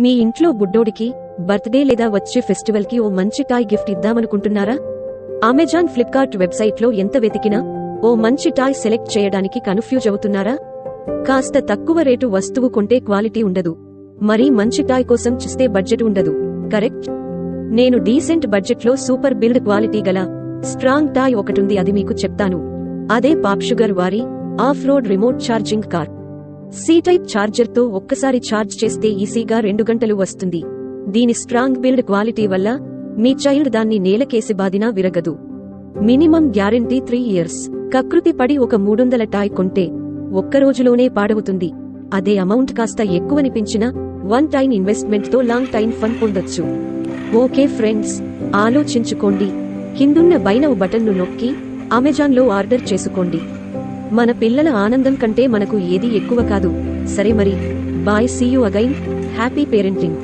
మీ ఇంట్లో బుడ్డోడికి బర్త్డే లేదా వచ్చే ఫెస్టివల్ కి ఓ మంచి టాయ్ గిఫ్ట్ ఇద్దామనుకుంటున్నారా? అమెజాన్, ఫ్లిప్కార్ట్ వెబ్సైట్లో ఎంత వెతికినా ఓ మంచి టాయ్ సెలెక్ట్ చేయడానికి కన్ఫ్యూజ్ అవుతున్నారా? కాస్త తక్కువ రేటు వస్తువు కొంటే క్వాలిటీ ఉండదు, మరీ మంచి టాయ్ కోసం చూస్తే బడ్జెట్ ఉండదు. కరెక్ట్. నేను డీసెంట్ బడ్జెట్లో సూపర్ బిల్డ్ క్వాలిటీ గల స్ట్రాంగ్ టాయ్ ఒకటుంది, అది మీకు చెప్తాను. అదే పాప్షుగర్ వారి off road remote charging car. C type ఛార్జర్తో ఒక్కసారి ఛార్జ్ చేస్తే ఈజీగా 2 గంటలు వస్తుంది. దీని స్ట్రాంగ్ బిల్డ్ క్వాలిటీ వల్ల మీ చైల్డ్ దాన్ని నేలకేసి బాదినా విరగదు. Minimum guarantee 3 years. కకృతి పడి ఒక 300 టాయ్ కొంటే ఒక్కరోజులోనే పాడవుతుంది. అదే అమౌంట్ కాస్త ఎక్కువనిపించిన 1 టైమ్ ఇన్వెస్ట్మెంట్ తో లాంగ్ టైమ్ ఫన్ పొందొచ్చు. ఓకే ఫ్రెండ్స్, ఆలోచించుకోండి. కిందున్న బై నౌ బటన్ను నొక్కి అమెజాన్లో ఆర్డర్ చేసుకోండి. మన పిల్లల ఆనందం కంటే మనకు ఏది ఎక్కువ కాదు. సరే మరి, bye, see you again. Happy parenting.